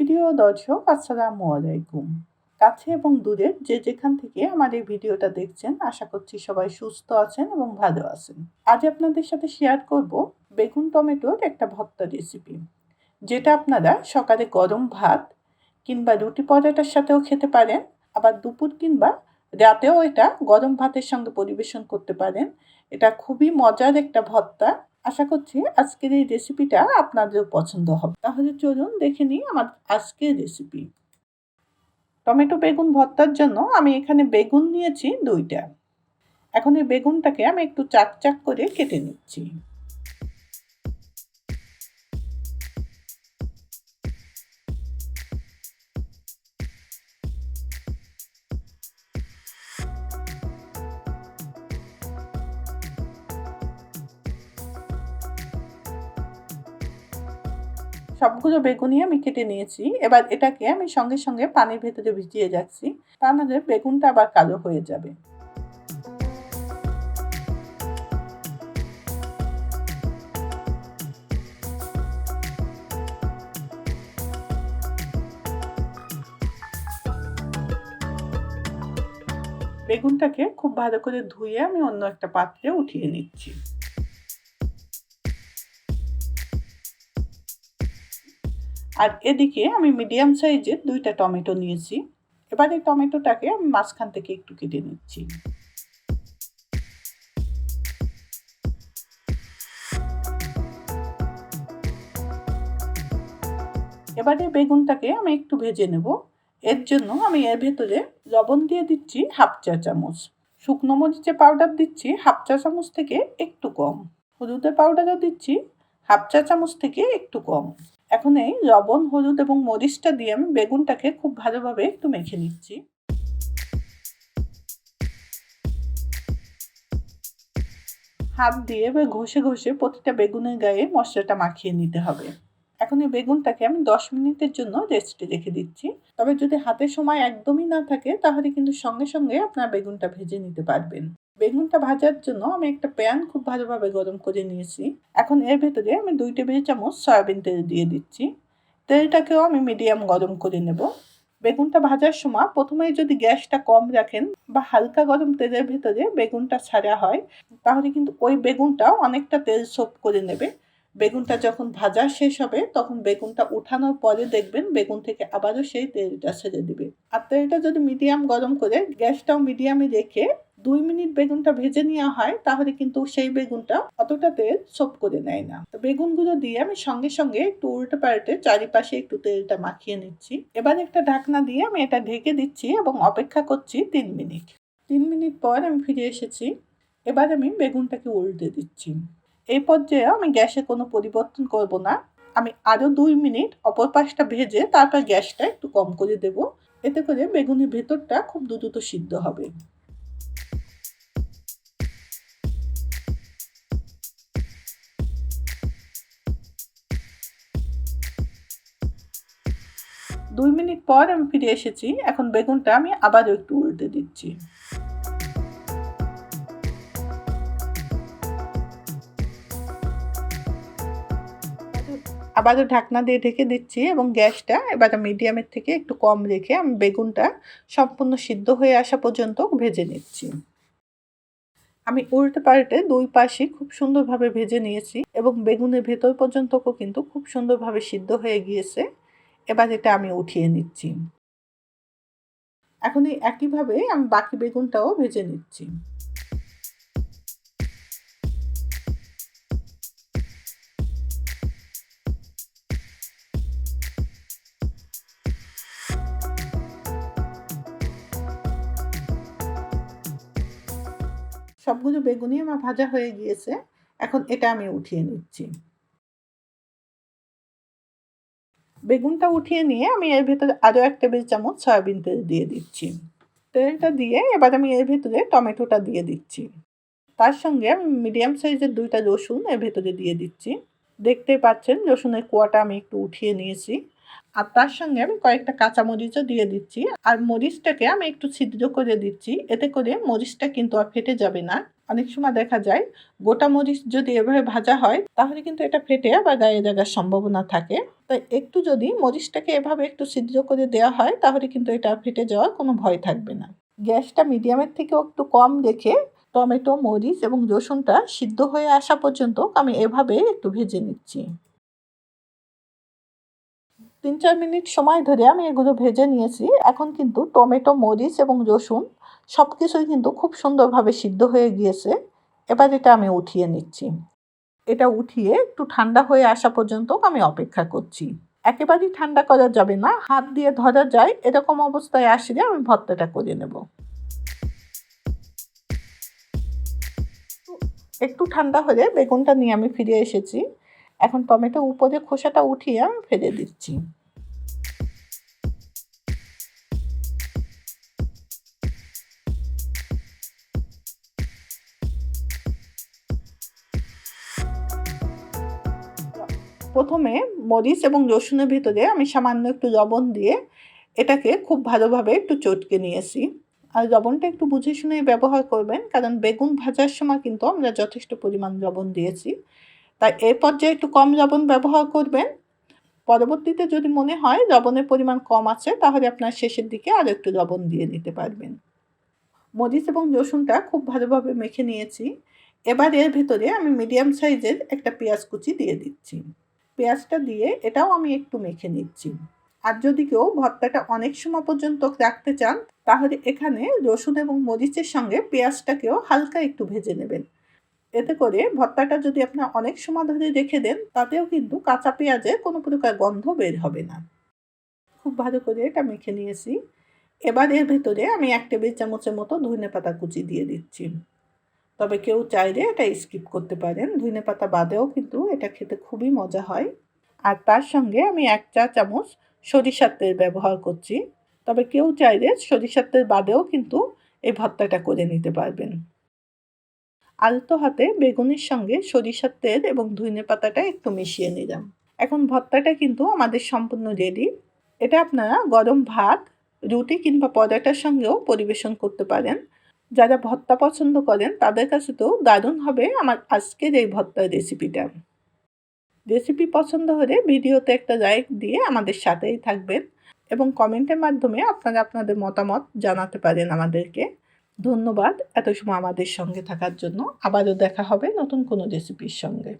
প্রিয় দর্শক, আসসালামু আলাইকুম। কাছে এবং দূরে যে যেখান থেকে আমার এই ভিডিওটা দেখছেন, আশা করছি সবাই সুস্থ আছেন এবং ভালো আছেন। আজ আপনাদের সাথে শেয়ার করব বেগুন টমেটোর একটা ভর্তা রেসিপি, যেটা আপনারা সকালে গরম ভাত কিংবা রুটি পরোটার সাথেও খেতে পারেন, আবার দুপুর কিংবা রাতেও এটা গরম ভাতের সঙ্গে পরিবেশন করতে পারেন। এটা খুবই মজার একটা ভর্তা। আশা করছি আজকের এই রেসিপিটা আপনাদেরও পছন্দ হবে। তাহলে চলুন দেখে নিই আমার আজকের রেসিপি। টমেটো বেগুন ভর্তার জন্য আমি এখানে বেগুন নিয়েছি 2টা। এখন এই বেগুনটাকে আমি একটু চাক চাক করে কেটে নিচ্ছি। সবগুলো বেগুনই আমি কেটে নিয়েছি। এবার এটাকে আমি সঙ্গে সঙ্গে পানির ভেতরে ভিজিয়ে রাখছি, তা নাহলে বেগুনটা আবার কালো হয়ে যাবে। বেগুনটাকে খুব ভালো করে ধুয়ে আমি অন্য একটা পাত্রে উঠিয়ে নিচ্ছি। আর এদিকে আমি মিডিয়াম সাইজের 2টা টমেটো নিয়েছি। এবার এই টমেটোটাকে আমি মাঝখান থেকে একটু কেটে নিচ্ছি। এবারে বেগুনটাকে আমি একটু ভেজে নেব। এর জন্য আমি এর ভেতরে লবণ দিয়ে দিচ্ছি 1/2 চা চামচ। শুকনো মরিচের পাউডার দিচ্ছি 1/2 চা চামচ থেকে একটু কম। হলুদের পাউডারও দিচ্ছি 1/2 চা চামচ থেকে একটু কম। এখন এই লবণ, হলুদ এবং মরিচটা দিয়ে আমি বেগুনটাকে খুব ভালোভাবে একটু মেখে নিচ্ছি। হাত দিয়ে বা ঘষে ঘষে প্রতিটা বেগুনের গায়ে মশলাটা মাখিয়ে নিতে হবে। এখন এই বেগুনটাকে আমি 10 মিনিটের জন্য রেস্টে রেখে দিচ্ছি। তবে যদি হাতে সময় একদমই না থাকে, তাহলে কিন্তু সঙ্গে সঙ্গে আপনার বেগুনটা ভেজে নিতে পারবেন। বেগুনটা ভাজার জন্য আমি একটা প্যান খুব ভালোভাবে গরম করে নিয়েছি। এখন এর ভেতরে আমি 2 টেবিল চামচ সয়াবিন তেল দিয়ে দিচ্ছি। তেলটাকেও আমি মিডিয়াম গরম করে নেব। বেগুনটা ভাজার সময় প্রথমেই যদি গ্যাসটা কম রাখেন বা হালকা গরম তেলের ভেতরে বেগুনটা ছাড়া হয়, তাহলে কিন্তু ওই বেগুনটাও অনেকটা তেল সোক করে নেবে। বেগুনটা যখন ভাজা শেষ হবে, তখন বেগুনটা উঠানোর পরে দেখবেন বেগুন থেকে আবারও সেই তেলটা ছেড়ে দিবে। আর তেলটা যদি মিডিয়াম গরম করে গ্যাসটাও মিডিয়ামে রেখে 2 মিনিট বেগুনটা ভেজে নেওয়া হয়, তাহলে কিন্তু সেই বেগুনটা অতটা তেল সোক করে নেয় না। তো বেগুনগুলো দিয়ে আমি সঙ্গে সঙ্গে একটু উল্টে পাল্টে চারিপাশে একটু তেলটা মাখিয়ে নিচ্ছি। এবার একটা ঢাকনা দিয়ে আমি এটা ঢেকে দিচ্ছি এবং অপেক্ষা করছি 3 মিনিট। 3 মিনিট পর আমি ফিরে এসেছি। এবার আমি বেগুনটাকে উল্টে দিচ্ছি। এই পর্যায়ে আমি গ্যাসে কোনো পরিবর্তন করব না। আমি আরও 2 মিনিট অপর পাশটা ভেজে তারপর গ্যাসটা একটু কম করে দেব। এতে করে বেগুনের ভেতরটা খুব দ্রুত সিদ্ধ হবে। 2 মিনিট পর আমি ফিরে এসেছি। এখন বেগুনটা আমি আবারও একটু উল্টে দিচ্ছি। আবারও ঢাকনা দিয়ে ঢেকে দিচ্ছি এবং গ্যাসটা এবার মিডিয়ামের থেকে একটু কম রেখে আমি বেগুনটা সম্পূর্ণ সিদ্ধ হয়ে আসা পর্যন্ত ভেজে নিচ্ছি। আমি উল্টে পাল্টে 2 পাশই খুব সুন্দরভাবে ভেজে নিয়েছি এবং বেগুনের ভেতর পর্যন্তও কিন্তু খুব সুন্দরভাবে সিদ্ধ হয়ে গিয়েছে। এবার এটা আমি উঠিয়ে নিচ্ছি। এখন এই একইভাবে আমি বাকি বেগুনটাও ভেজে নিচ্ছি। সবগুলো বেগুনই আমার ভাজা হয়ে গিয়েছে। এখন এটা আমি উঠিয়ে নিচ্ছি। বেগুনটা উঠিয়ে নিয়ে আমি এর ভেতরে আরও 1 টেবিল চামচ সয়াবিন তেল দিয়ে দিচ্ছি। তেলটা দিয়ে এবার আমি এর ভেতরে টমেটোটা দিয়ে দিচ্ছি। তার সঙ্গে আমি মিডিয়াম সাইজের 2টা রসুন এর ভেতরে দিয়ে দিচ্ছি। দেখতেই পাচ্ছেন রসুনের কোয়াটা আমি একটু উঠিয়ে নিয়েছি। আর তার সঙ্গে আমি কয়েকটা কাঁচামরিচও দিয়ে দিচ্ছি। আর মরিচটাকে আমি একটু ছিদ্র করে দিচ্ছি। এতে করে মরিচটা কিন্তু আর ফেটে যাবে না। অনেক সময় দেখা যায় গোটা মরিচ যদি এভাবে ভাজা হয় তাহলে কিন্তু এটা ফেটে আবার গায়ে লাগার সম্ভাবনা থাকে। তাই একটু যদি মরিচটাকে এভাবে একটু ছিদ্র করে দেওয়া হয় তাহলে কিন্তু এটা ফেটে যাওয়ার কোনো ভয় থাকবে না। গ্যাসটা মিডিয়ামের থেকেও একটু কম রেখে টমেটো, মরিচ এবং রসুনটা সিদ্ধ হয়ে আসা পর্যন্ত আমি এভাবে একটু ভেজে নিচ্ছি। ৩-৪ মিনিট সময় ধরে আমি এগুলো ভেজে নিয়েছি। এখন কিন্তু টমেটো, মরিচ এবং রসুন সবকিছুই কিন্তু খুব সুন্দরভাবে সিদ্ধ হয়ে গিয়েছে। এবার এটা আমি উঠিয়ে নিচ্ছি। এটা উঠিয়ে একটু ঠান্ডা হয়ে আসা পর্যন্ত আমি অপেক্ষা করছি। একেবারেই ঠান্ডা করা যাবে না, হাত দিয়ে ধরা যায় এরকম অবস্থায় আসলে আমি ভর্তাটা করে নেব। একটু ঠান্ডা হলে বেগুনটা নিয়ে আমি ফিরে এসেছি। এখন টমেটো উপরে খোসাটা উঠিয়ে আমি ফেলে দিচ্ছি। প্রথমে মরিচ এবং রসুনের ভিতরে আমি সামান্য একটু লবণ দিয়ে এটাকে খুব ভালোভাবে একটু চটকে নিয়েছি। আর লবণটা একটু বুঝে শুনে ব্যবহার করবেন, কারণ বেগুন ভাজার সময় কিন্তু আমরা যথেষ্ট পরিমাণ লবণ দিয়েছি। তাই এই পর্যায়ে একটু কম লবণ ব্যবহার করবেন। পরবর্তীতে যদি মনে হয় লবণের পরিমাণ কম আছে তাহলে আপনার শেষের দিকে আরও একটু লবণ দিয়ে নিতে পারবেন। মরিচ এবং রসুনটা খুব ভালোভাবে মেখে নিয়েছি। এবার এর ভেতরে আমি মিডিয়াম সাইজের একটা পেঁয়াজ কুচি দিয়ে দিচ্ছি। পেঁয়াজটা দিয়ে এটাও আমি একটু মেখে নিচ্ছি। আর যদি কেউ ভর্তাটা অনেক সময় পর্যন্ত রাখতে চান তাহলে এখানে রসুন এবং মরিচের সঙ্গে পেঁয়াজটাকেও হালকা একটু ভেজে নেবেন। এতে করে ভর্তাটা যদি আপনার অনেক সময় ধরে রেখে দেন তাতেও কিন্তু কাঁচা পেঁয়াজের কোনো প্রকার গন্ধ বের হবে না। খুব ভালো করে এটা মেখে নিয়েছি। এবার এর ভেতরে আমি ১ টেবিল চামচের মতো ধনেপাতা কুচি দিয়ে দিচ্ছি। তবে কেউ চাইলে এটা স্কিপ করতে পারেন। ধনেপাতা বাদেও কিন্তু এটা খেতে খুবই মজা হয়। আর তার সঙ্গে আমি ১ চা চামচ সরিষার তেল ব্যবহার করছি। তবে কেউ চাইলে সরিষার তেল বাদেও কিন্তু এই ভর্তাটা করে নিতে পারবেন। আলতো হাতে বেগুনের সঙ্গে সরিষার তেল এবং ধনেপাতাটা একটু মিশিয়ে নিলাম। এখন ভর্তাটা কিন্তু আমাদের সম্পূর্ণ রেডি। এটা আপনারা গরম ভাত, রুটি কিংবা পরোটার সঙ্গেও পরিবেশন করতে পারেন। যারা ভর্তা পছন্দ করেন তাদের কাছে তো দারুণ হবে আমার আজকের এই ভর্তার রেসিপিটা। রেসিপি পছন্দ হলে ভিডিওতে একটা লাইক দিয়ে আমাদের সাথেই থাকবেন এবং কমেন্টের মাধ্যমে আপনারা আপনাদের মতামত জানাতে পারেন আমাদেরকে। ধন্যবাদ এত সময় আমাদের সঙ্গে থাকার জন্য। আবারও দেখা হবে নতুন কোনো রেসিপির সঙ্গে।